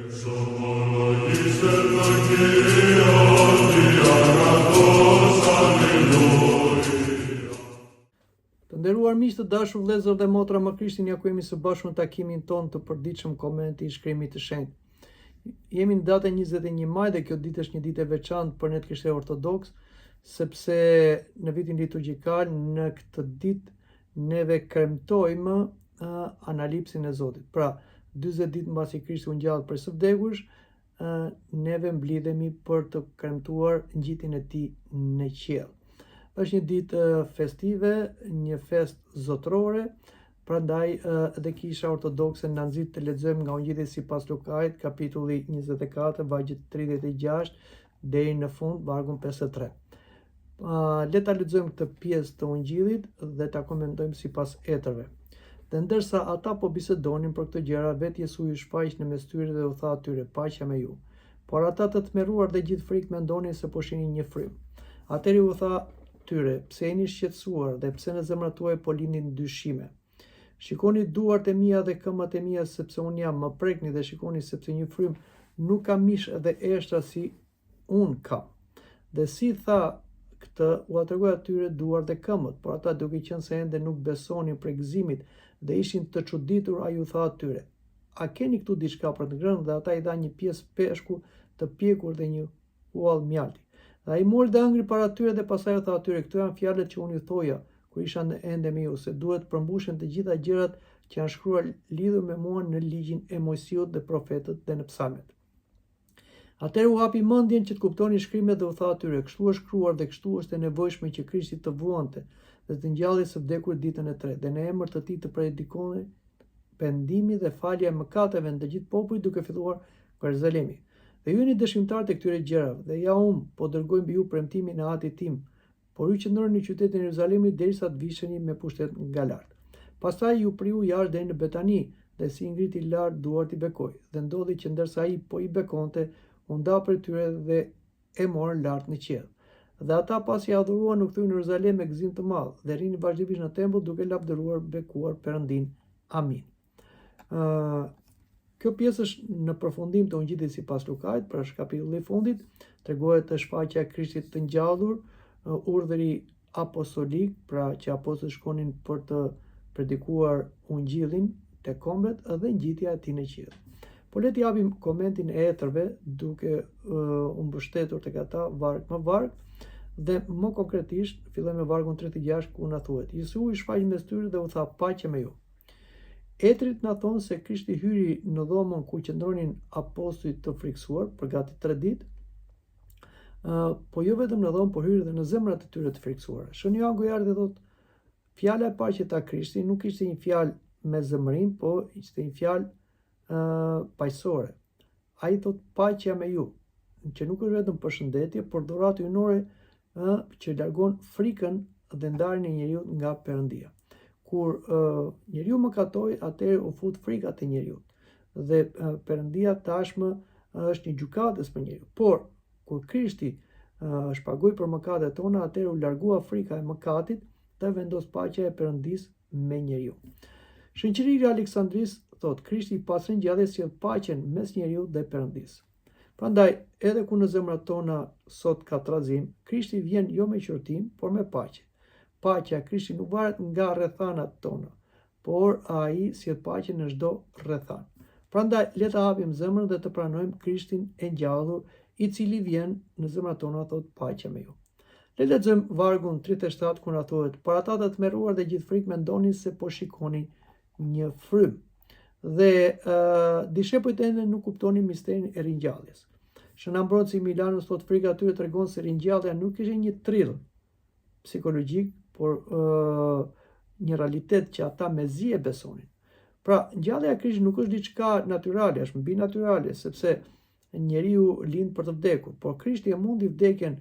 Të nderuar miq të dashur vëllezër dhe motra më Krishtin, ja ku jemi së bashku në takimin ton të përditshëm komenti i shkrimit të shenjtë. Jemi në datën 21 maj dhe kjo ditë është një ditë e veçantë për ne krishterë ortodoks, sepse në vitin liturgjikal në këtë ditë neve kremtojmë analipsin e Zotit. Pra, 40 ditë mbasi Krishti u ngjall prej së vdekursh, neve mblidhemi për të kremtuar ngjitjen e tij në qiell. Është një ditë festive, një fest zotërore, prandaj edhe Kisha Ortodokse na nxit të lexojmë nga Ungjilli sipas Lukait, kapitulli 24, vargjet 36 deri në fund, vargun 53. Le ta lexojmë këtë pjesë të Ungjillit dhe ta komentojmë sipas ëtërve. Dhe ndërsa ata po bisedonin për këtë gjëra, vetë Jesu u shfaq në mes tyre dhe u tha atyre: "Paqja me ju." Por ata të tmerruar dhe gjithë frikë mendonin se po shihnin një frym. Atëherë u tha tyre: "Pse jeni shqetësuar dhe pse në zemrat tuaja po lindin dyshime? Shikoni duart e mia dhe këmbët e mia, sepse unë jam, më prekni dhe shikoni, sepse një frym nuk ka mish dhe eshtra si unë kam." Dhe si tha këtë, u tregoi atyre duart dhe këmbët, por ata duke qenë se ende nuk besonin për gëzimit dhe ishin të çuditur, ai u tha atyre: "A keni këtu diçka për të ngrënë?" Dhe ata I dha një pjesë peshku të pjekur dhe një huall mjalti. Dhe ai mori dhe ëngri para tyre dhe pastaj u tha atyre: "Këto janë fjalët që unë ju thoja kur isha ende me ju, se duhet të përmbushen të gjitha gjërat që janë shkruar lidhur me mua në ligjin e Mojsiut dhe profetët dhe në psalmet." Atëherë u hapi mendjen që të kuptonin shkrimet dhe u tha atyre: "Kështu është shkruar dhe kështu është e nevojshme që Krishti të vuante dhe të ngjallej së vdekurit ditën e tretë, dhe në emër të tij të predikonin pendimi dhe falje e mëkateve në të gjithë popujt, duke filluar nga Jeruzalemi. Dhe ju jeni dëshmitar të këtyre gjërave, dhe ja po dërgoj mbi ju premtimin e Atit tim, por ju qëndroni në qytetin e Jeruzalemit derisa të visheni me pushtet nga lart." Pastaj ju priu jashtë deri në Betani, dhe si ngriti lart duart I bekoi. Dhe ndodhi që ndërsa ai po I bekonte, u nda prej tyre dhe e morën lart në qiell. Dhe ata pasi adhuruan u kthyen në Jeruzalem me gëzim të madh dhe rinin vazhdimisht në tempull duke lavdëruar bekuar Perëndin. Amin. Kjo pjesë është në përfundim të Ungjillit sipas Lukait, pra është kapitulli I fundit, tregohet të shfaqja e Krishtit të ngjallur, urdhri apostolik, pra që apostët shkonin për të predikuar Ungjillin te kombet dhe ngjitja e tij në qiell. Po le të japim komentin e ëtërve duke u mbështetur tek ata varg më varg, dhe më konkretisht fillojmë me vargun 36 ku na thuhet: "Jesu I shfaq mes tyre dhe u tha: Paqja me ju." Etrit na thonë se Krishti hyri në dhomën ku qëndronin apostujt të friksuar për gati 3 ditë, po jo vetëm në dhomë, por hyri edhe në zemrat e tyre të friksuara. Shën Joan Gojardi thotë: "Fjala e paqe ta Krishti nuk ishte një fjalë me zemërim, po ishte një fjalë paqësore. Ai thotë: Paqja me ju, që nuk është vetëm përshëndetje, por dhuratë hyjnore që largon frikën dhe ndarjen e njeriu nga Perëndia. Kur njeriu mëkatoi, atëherë u fut frika te njeriu dhe Perëndia tashmë është një gjykatës për njeriu. Por kur Krishti shpagoi për mëkatet tona, atëherë u largua frika e mëkatit dhe vendos paqja e Perëndisë me njeriu." Shënqëria e Aleksandrisë thotë: "Krishti I pasringjalljes sjell paqen mes njeriu dhe Perëndisë." Prandaj, edhe ku në zemrat tona sot ka trazim, Krishti vjen jo me qortim, por me paqe. Paqja e Krishtit nuk varet nga rrethanat tona, por ai sjell paqe në çdo rrethan. Prandaj, le ta hapim zemrën dhe të pranojmë Krishtin e ngjallur, I cili vjen në zemrat tona, thot: "Paqja me ju." Le lexojmë vargun 37 ku na thuhet: "Por ata të tmerruar dhe gjithë frikë mendonin se po shikonin një frym." Dhe discepujt ende nuk kuptonin misterin e ringjalljes. Shën Ambrosi Milanus thot: "Frika atyre tregon se ringjallja nuk ishte një trill psikologjik, por një realitet që ata mezi e besonin." Pra, ngjallja e Krishtit nuk është diçka natyrale, është mbi natyrale, sepse njeriu lind për të vdekur, por Krishti e mundi vdekjen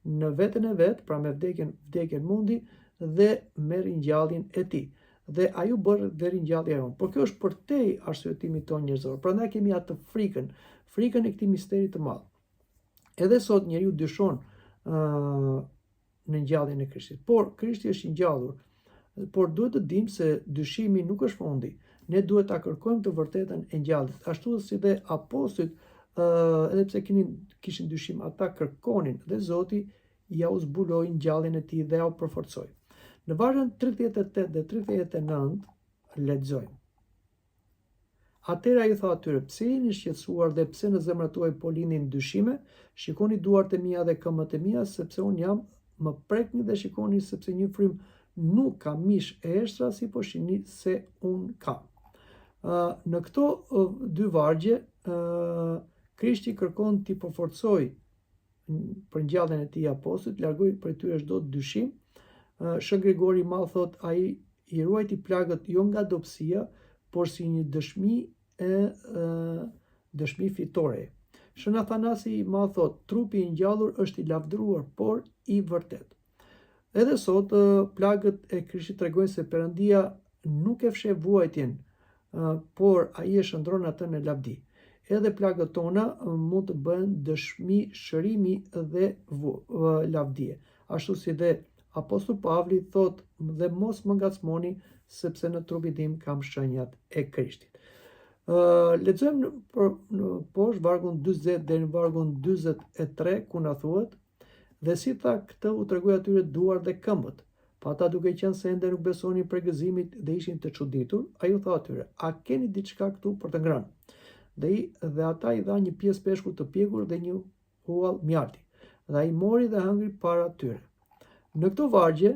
në veten e vet, pra me vdekjen mundi dhe me ringjalljen e tij. Dhe ai u bë dhe ringjallja jonë. Por kjo është përtej arsyetimit tonë njerëzor. Prandaj kemi atë frikën e këtij misteri të madh. Edhe sot njeriu dyshon në ngjalljen e Krishtit, por Krishti është I ngjallur. Por duhet të dimë se dyshimi nuk është fundi. ne duhet ta kërkojmë të vërtetën e ngjallit. Ashtu si dhe apostujt, edhe pse kishin dyshim, ata kërkonin dhe Zoti ja u zbuloi ngjalljen e tij dhe ja u përforcoi. Në vargun 38 dhe 39 lexojmë. Atëra I tha atyre, pse jeni shqetësuar dhe pse në zemrat tuaj po lindin dyshime? Shikoni duart e mia dhe këmbët e mia, sepse un jam, më prekni dhe shikoni sepse një frym nuk ka mish e eshtra si po shihni se un kam. Në këto dy vargje, Krishti kërkon t'i përforcoj për ngjalljen e tij apostujt, largoi prej tyre çdo dyshim. Shën Grigori I Madh thot, ai I ruajti plagët jo nga dobësia, por si një dëshmi fitore. Shën Athanasi I Madh thot, trupi I ngjallur është I lavdëruar, por I vërtet. Edhe sot plagët e Krishtit tregojnë se Perëndia nuk e fsheh vuajtjen, por ai e shndron atë në lavdi. Edhe plagët tona mund të bëhen dëshmi shërimi dhe lavdie. Ashtu si dhe Apostulli Pavli thot, dhe mos më ngacmoni, sepse në trupin tim kam shenjat e Krishtit. Lexojmë në poshtë vargun 40 deri në vargun 43 ku na thuhet, dhe si tha këtë u tregoi atyre duart dhe këmbët. Pa ata duke qenë se ende nuk besonin për gëzimit dhe ishin të çuditur, ai u tha atyre, a keni diçka këtu për të ngrënë? Dhe ata I dha një pjesë peshku të pjekur dhe një huall mjarti. Dhe ai mori dhe hëngri para tyre. Në këto vargje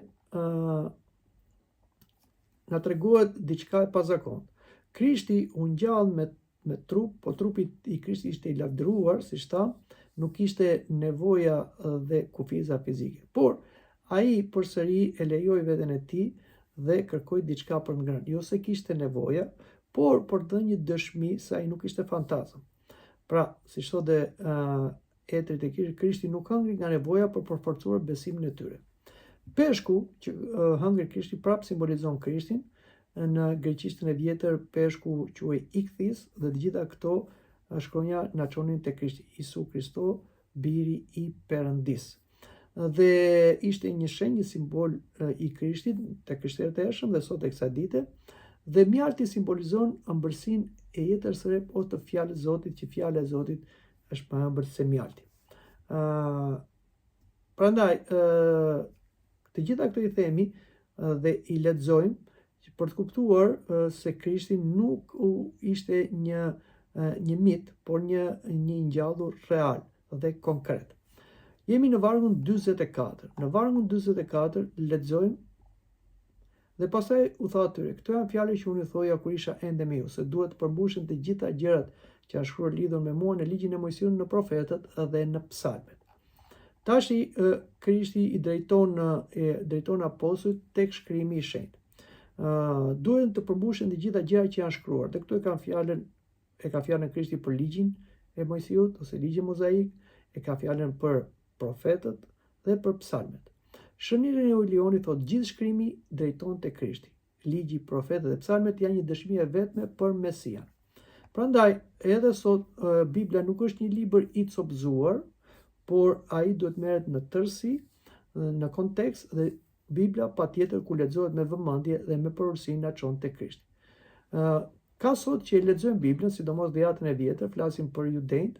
na treguohet diçka e pazakontë. Krishti u ngjall me trup, po trupi I Krishtit ishte I lavdëruar, siç tha, nuk kishte nevoja dhe kufiza fizike. Por ai përsëri e lejoi veten e tij dhe kërkoi diçka për ngrënë. Jo se kishte nevoja, por për të dhënë një dëshmi se ai nuk ishte fantazëm. Pra, siç thotë etrit e Krishti nuk hëngri nga nevoja për përforcuar besimin e tyre. Peshku që hëngri Krishti prap simbolizon Krishtin. Në greqishtën e vjetër peshku quhej ichthys dhe të gjitha këto shkronja na çonin te Krishti, Isu Kristo, biri I Perëndis. Dhe ishte një shenjë, një simbol I Krishtit te krishterët e hershëm dhe sot e kësaj dite. Dhe mjarti simbolizon ëmbëlsinë e jetës së re ose të fjalës së Zotit, që fjala e Zotit është më e ëmbël se mjarti. Prandaj të gjitha këto I themi dhe I lexojmë për të kuptuar se Krishti nuk ishte një mit, por një ngjallur real dhe konkret. Jemi në vargun 44. Në vargun 44 lexojmë dhe pastaj u tha atyre, këto janë fjalë që unë I thoja kur isha ende me ju, se duhet të përmbushen të gjitha gjërat që janë shkruar lidhur me mua në ligjin e Mojsiut, në profetët dhe në psalmet. Tashi Krishti I drejton apostujt tek shkrimi I shenjtë. Duhen të përmbushen të gjitha gjërat që janë shkruar. Dhe këtu e ka fjalën Krishti për ligjin e Mojsiut ose ligjin mozaik, e ka fjalën për profetët dhe për psalmet. Shëniri e Leoni thot, gjithë shkrimi drejton te Krishti. Ligji, profetët dhe psalmet janë një dëshmi e vetme për Mesian. Prandaj, edhe sot Bibla nuk është një libër I copëzuar, por ai duhet merret në tërësi, në kontekst, dhe Bibla patjetër ku lexohet me vëmendje dhe me porosinë na çon te Krishti. Ka sot që lexojnë Biblën, sidomos dhjetën e vjetër, flasim për judejt,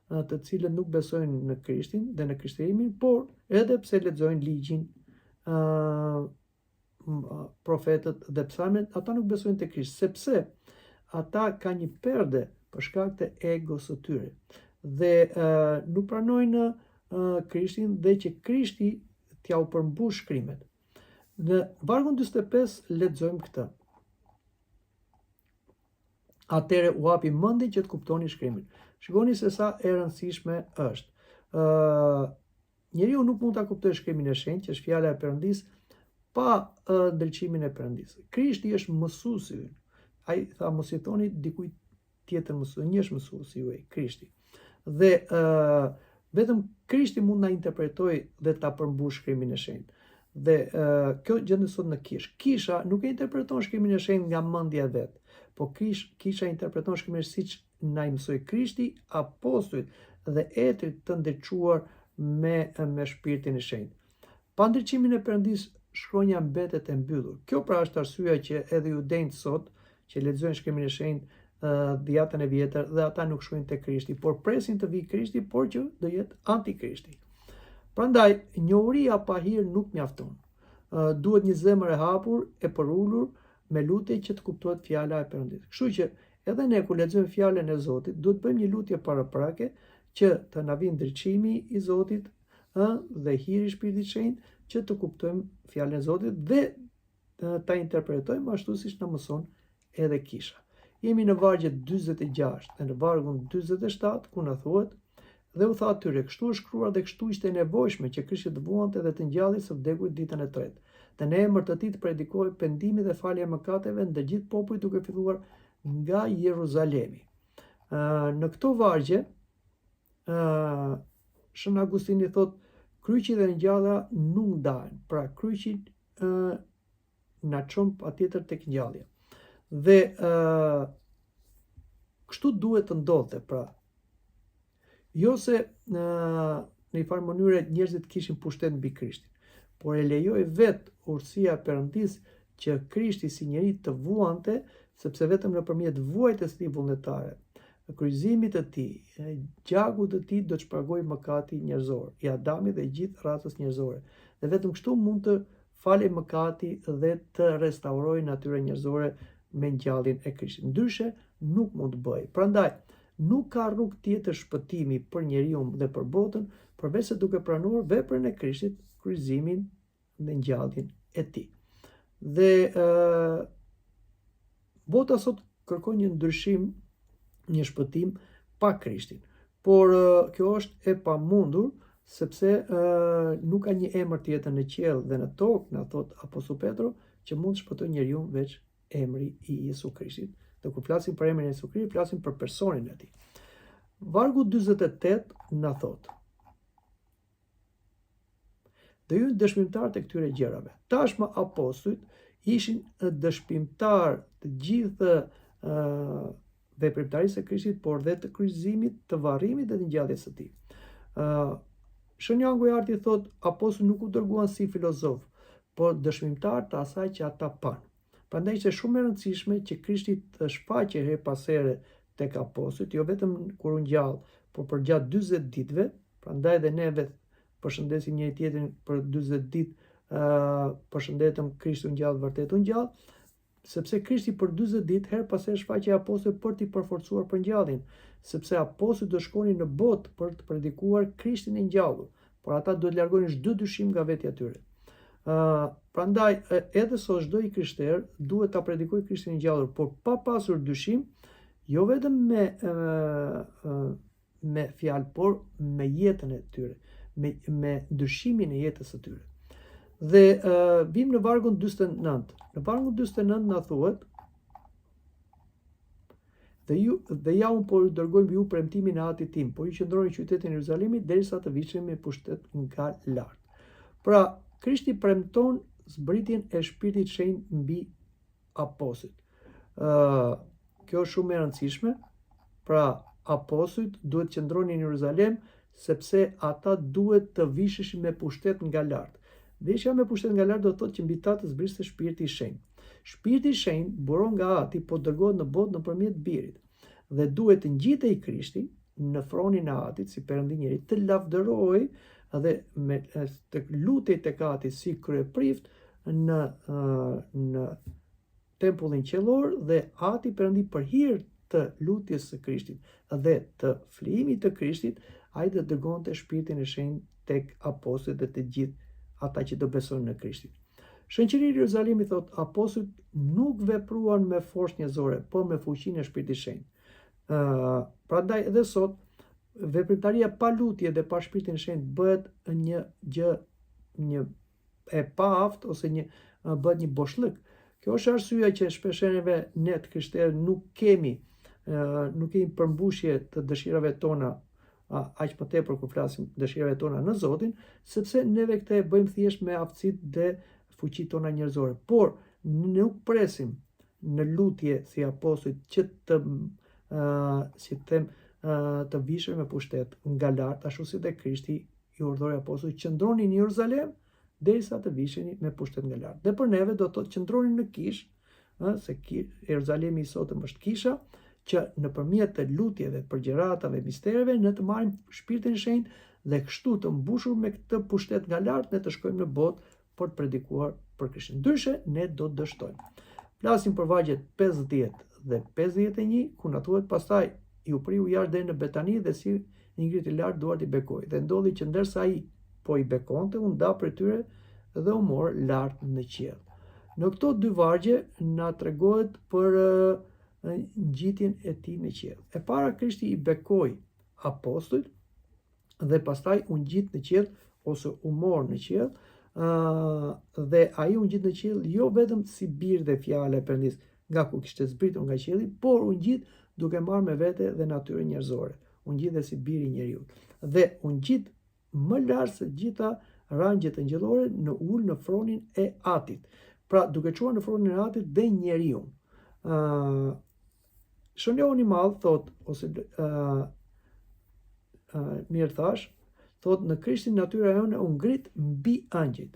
të cilët nuk besojnë në Krishtin dhe në krishterimin, por edhe pse lexojnë ligjin, profetët dhe psalmet, ata nuk besojnë te Krishti, sepse ata kanë një perde për shkak të egos së tyre dhe nuk pranojnë Krishtin dhe që Krishti t'ja u përmbush shkrimet. Në vargun 45 lexojmë këtë. Atëre u hapi mendja që të kuptoni shkrimin. Shikoni se sa e rëndësishme është. Njeriu nuk mund ta kuptojë shkrimin e shenjtë, që është fjala e Perëndis, pa ndriçimin e Perëndis. Krishti është mësuesi ynë. Ai tha mos I thoni dikujt tjetër mësues, një është mësuesi juaj, Krishti. Dhe vetëm Krishti mund na interpretojë dhe ta përmbush shkrimin e shenjtë. Dhe kjo gjendet sot në kish. Kisha nuk e interpreton shkrimin e shenjtë nga mendja e vet, po kisha interpreton shkrimin siç na I mësoi Krishti, apostujt dhe etrit të ndriçuar me shpirtin e shenjtë. Pa ndriçimin e Perëndis, shkronja mbetet e mbyllur. Kjo pra është arsyeja që edhe judejt sot që lexojnë shkrimin e shenjtë dhjetën e vjetër dhe ata nuk shkojnë te Krishti, por presin të vijë Krishti, por që do jetë antikrishti. Prandaj, njohuria pa hir nuk mjafton. Duhet një zemër e hapur, e përullur, me lutje që të kuptohet fjala e Perëndis. Kështu që edhe ne kur lexojmë fjalën e Zotit, duhet bëjmë një lutje paraprake që të na vijë ndriçimi i Zotit dhe hiri i Shpirtit Shenjtë që të kuptojmë fjalën e Zotit dhe ta interpretojmë ashtu siç na mëson edhe Kisha. Jemi në vargjet 46 dhe në vargun 47 ku na thuhet: dhe u tha atyre, kështu është shkruar dhe kështu ishte e nevojshme që Krishti të vuante dhe të ngjalej së vdekurit ditën e tretë. Dhe në emër të tij të predikohej pendimi dhe falja e mëkateve ndër gjithë popujt, duke filluar nga Jeruzalemi. Në këto vargje, Shën Agustini thot, kryqi dhe ngjallja nuk ndahen. Pra kryqi na çon patjetër tek ngjallja. Dhe kështu duhet të ndodhte, pra jo se në një farë mënyrë njerëzit kishin pushtet mbi Krishtin, por e lejoi vetë urtësia e Perëndis që Krishti si njeri të vuante, sepse vetëm nëpërmjet vuajtjes së tij vullnetare, kryqëzimit të tij, gjaku të tij do të shpërgojë mëkati njerëzor, i Adamit dhe gjithë racës njerëzore. Dhe vetëm kështu mund të falej mëkati dhe të restaurojë natyrën njerëzore me ngjalljen e Krishtit. Ndryshe nuk mund të bëjë. Prandaj nuk ka rrugë tjetër shpëtimi për njeriu dhe për botën, përveç se duke pranuar veprën e Krishtit, kryqëzimin dhe ngjalljen e tij. Dhe bota sot kërkon një ndryshim, një shpëtim pa Krishtin. Por kjo është e pamundur, sepse nuk ka një emër tjetër në qiell dhe në tokë, na thot Apostulli Petro, që mund të shpëtojë njeriu veç emri i Jesu Krishtit. Dhe kur flasim për emrin e Jesu Krishtit, flasim për personin e tij. Vargu 48 na thot: dhe ju dëshmimtar të këtyre gjërave. Tashmë apostujt ishin dëshmimtar të gjithë veprimtarisë së Krishtit, por dhe të kryqëzimit, të varrimit dhe të ngjalljes së tij. Shën Jango i Arti thot, apostujt nuk u dërguan si filozof, por dëshmimtar të asaj që ata pan. Prandaj është shumë e rëndësishme që Krishti të shfaqej her pas here tek apostujt, jo vetëm kur u ngjall, por përgjatë 40 ditëve. Prandaj dhe neve përshëndesim njëri tjetrin për 40 ditë, përshëndetëm Krishti u ngjall, vërtet u ngjall, sepse Krishti për 40 ditë her pas here shfaqej apostujt për t'i përforcuar për ngjalljen, sepse apostujt do shkonin në botë për të predikuar Krishtin e ngjallur, por ata duhet largonin çdo dyshim nga vetja e tyre. Prandaj edhe sot çdo i krishterë duhet ta predikojë Krishtin e ngjallur, por pa pasur dyshim, jo vetëm me fjalë, por me jetën e tyre, me ndryshimin e jetës së tyre. Dhe vim në vargun 49. Në vargun 49 na thuhet: dhe ja unë po ju dërgoj mbi ju premtimin e Atit tim, por ju qëndroni në qytetin e Jeruzalemit derisa të vishni me pushtet nga lart. Pra, Krishti premton zbritjen e Shpirtit Shenjtë mbi apostujt. Kjo është shumë e rëndësishme. Pra, apostujt duhet qëndronin në Jeruzalem, sepse ata duhet të visheshin me pushtet nga lart. Veshja me pushtet nga lart do të thotë që mbi ta të zbriste Shpirti i Shenjtë. Shpirti i Shenjtë buron nga Ati, po dërgohet në botë nëpërmjet Birit. Dhe duhet të ngjitej Krishti në fronin e Atit si Perëndi njerit, të lavdërohej dhe të lutej tek Ati si kryeprift në tempullin qellor, dhe Ati Perëndi për hir të lutjes së Krishtit dhe të flijimit të Krishtit, ai do dërgonte Shpirtin e Shenjtë tek apostujt dhe të gjithë ata që do besojnë në Krishtin. Shoqëria e Jeruzalemit thot, apostujt nuk vepruan me forcë njerëzore, por me fuqinë e Shpirtit Shenjtë. Prandaj edhe sot veprimtaria pa lutje dhe pa Shpirtin e Shenjtë bëhet një gjë e paaft, ose bëhet një boshllëk. Kjo është arsyeja që shpeshherë ne të krishterë nuk kemi përmbushje të dëshirave tona, aq më tepër kur flasim dëshirave tona në Zotin, sepse neve këtë e bëjmë thjesht me aftësitë dhe fuqitë tona njerëzore. Por nuk presim në lutje si apostujt që të vishën me pushtet nga lart, ashtu si dhe Krishti i urdhëroi apostujt qëndronin në Jeruzalem derisa të visheni me pushtet nga lart. Dhe për neve do të thotë qëndronin në kishë, se Jeruzalemi i sotëm është kisha, që nëpërmjet të lutjeve, përgjëratave, mistereve, ne të marrim Shpirtin e Shenjtë dhe kështu të mbushur me këtë pushtet nga lart, ne të shkojmë në botë për të predikuar për Krishtin. Ndryshe, ne do të dështojmë. Flasim për vargjet 50 dhe 51, ku na thuhet pastaj ju priu jashtë deri në Betani dhe si i ngriti lart duart i bekoi. Dhe ndodhi që ndërsa ai po i bekonte, u nda prej tyre dhe u mor lart në qiell. Në këto dy vargje na tregohet për ngjitjen e tij në qiell. E para, Krishti i bekoi apostujt dhe pastaj u ngjit në qiell ose u mor në qiell, dhe ai u ngjit në qiell jo vetëm si bir dhe fjala e Perëndis, nga ku kishte zbritur nga qielli, por u ngjit duke marrë me vete dhe natyrën njerëzore. U ngjit dhe si biri i njeriu. Dhe u ngjit më lart se gjitha rangjet angjëllore në ul në fronin e Atit. Pra, duke çuar në fronin e Atit dhe njeriu. Shënjoni i madh thot, ose mirë thash, thot në Krishtin natyra jonë u ngrit mbi angjëjt.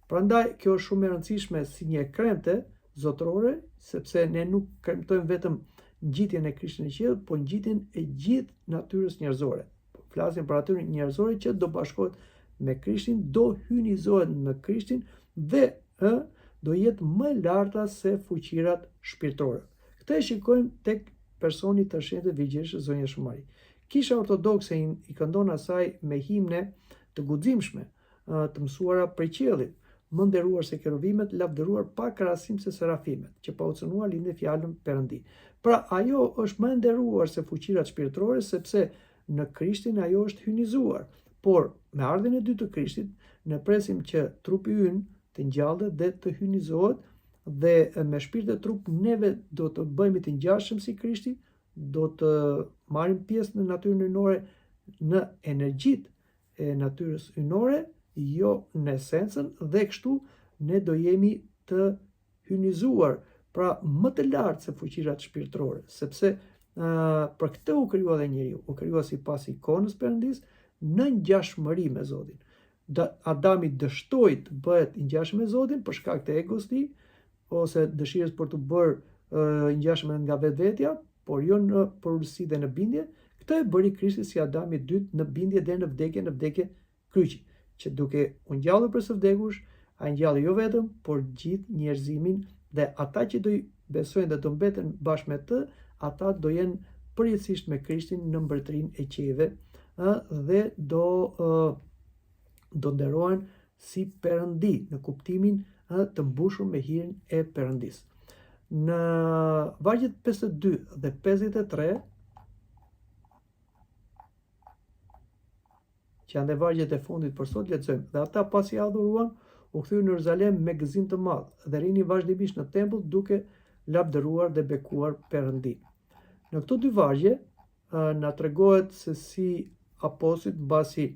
Prandaj kjo është shumë e rëndësishme si një kremte zotërore, sepse ne nuk kremtojmë vetëm ngjitjen e Krishtit në qiell, por ngjitjen e gjithë natyrës njerëzore. Flasim për natyrën njerëzore që do bashkohet me Krishtin, do hynizohet në Krishtin dhe do jetë më larta se fuqirat shpirtërore. Këtë e shikojmë tek personi të shenjtë Vigjeshës Zonja Shumari. Kisha ortodokse i këndon asaj me himne të guximshme, të mësuara prej qiellit, më nderuar se kerubimet, lavdëruar pa krahasim se serafimet, që pa u cënuar lindë fjalën Perëndi. Pra, ajo është më nderuar se fuqirat shpirtërore, sepse në Krishtin ajo është hynizuar. Por me ardhen e dytë të Krishtit, ne presim që trupi ynë të ngjallet dhe të hynizohet, dhe me shpirt dhe trup neve do të bëhemi të ngjashëm si Krishti, do të marrim pjesë në natyrën hyjnore, në energjitë e natyrës hyjnore, jo në esencën, dhe kështu ne do jemi të hynizuar, pra më të lartë se fuqirat shpirtërore, sepse për këtë u krijua dhe njeriu, u krijua sipas ikonës Perëndis në ngjashmëri me Zotin. Adami dështoi të bëhet i ngjashëm me Zotin për shkak të egos të tij, ose dëshirës për të bërë ngjashëm nga vetvetja, por jo në porositë dhe në bindje. Këtë e bëri Krishti si Adami i dytë në bindje deri në vdekje kryqi, që duke u ngjallur për së vdekush, ai ngjalli jo vetëm, por gjithë njerëzimin, dhe ata që do i besojnë dhe do mbeten bashkë me të, ata do jenë përjetësisht me Krishtin në mbretërinë e qiejve, dhe do nderohen si Perëndi në kuptimin të mbushur me hirin e Perëndis. Në vargjet 52 dhe 53, që janë dhe vargjet e fundit për sot, lexojmë: dhe ata pasi adhuruan, u kthyen në Jeruzalem me gëzim të madh dhe rinin vazhdimisht në tempull duke lavdëruar dhe bekuar Perëndin. Në këto dy vargje na tregohet se si apostujt mbasi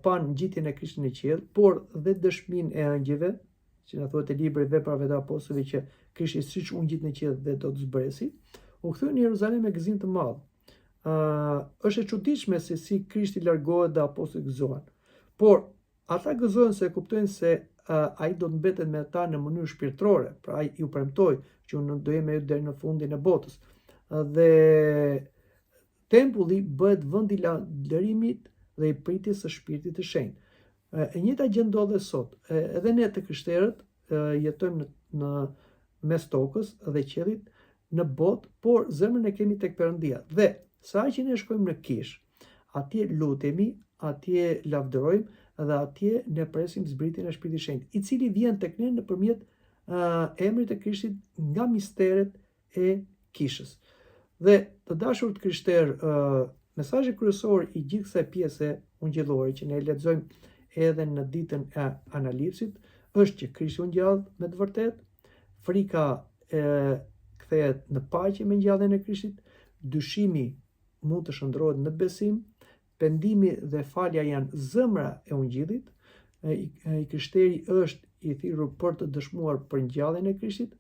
pan ngjitjen e Krishtit në qiell, por dhe dëshminë e angjëve, që na thuhet te libri i Veprave të Apostujve që Krishti siç u ngjit në qiell dhe do të zbresi, u kthyen në Jeruzalem me gëzim të madh. Është e çuditshme se si Krishti largohet dhe apostujt gëzohen. Por ata gëzohen se kuptojnë se ai do të mbetet me ata në mënyrë shpirtërore, pra ai ju premtoi që unë do jem me ju deri në fundin e botës. Dhe tempulli bëhet vendi i lavdërimit dhe i pritjes së Shpirtit të Shenjtë. E njëjta gjë ndodh sot. Edhe ne të krishterët jetojmë në mes tokës dhe qiellit në botë, por zemrën e kemi tek Perëndia. Dhe sa që ne shkojmë në kish, atje lutemi, atje lavdërojmë dhe atje ne presim zbritjen e Shpirtit të Shenjtë, i cili vjen tek ne nëpërmjet emrit të Krishtit nga misteret e kishës. Dhe të dashur krishterë, mesazhi kryesor i gjithë kësaj pjese ungjillore që ne lexojmë edhe në ditën e analipsit është që Krishti u ngjall me të vërtetë, frika kthehet në paqe me ngjalljen e Krishtit, dyshimi mund të shndrohet në besim, pendimi dhe falja janë zëmra e ungjillit, i krishteri është i thirrur për të dëshmuar për ngjalljen e Krishtit,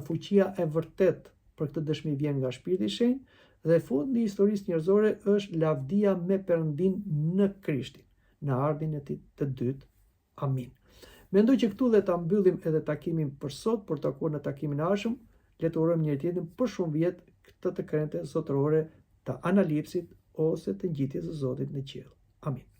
fuqia e vërtetë për këtë dëshmi vjen nga Shpirti i Shenjtë, dhe fundi i historisë njerëzore është lavdia me Perëndin në Krishtin, në ardhin e tij të dytë. Amin. Mendoj që këtu dhe ta mbyllim edhe takimin për sot, por takuar në takimin e ardhshëm. Le të urojmë njëri tjetrin për shumë vjet këtë të krente zotërore të analipsit ose të ngjitjes së Zotit në qiell. Amin.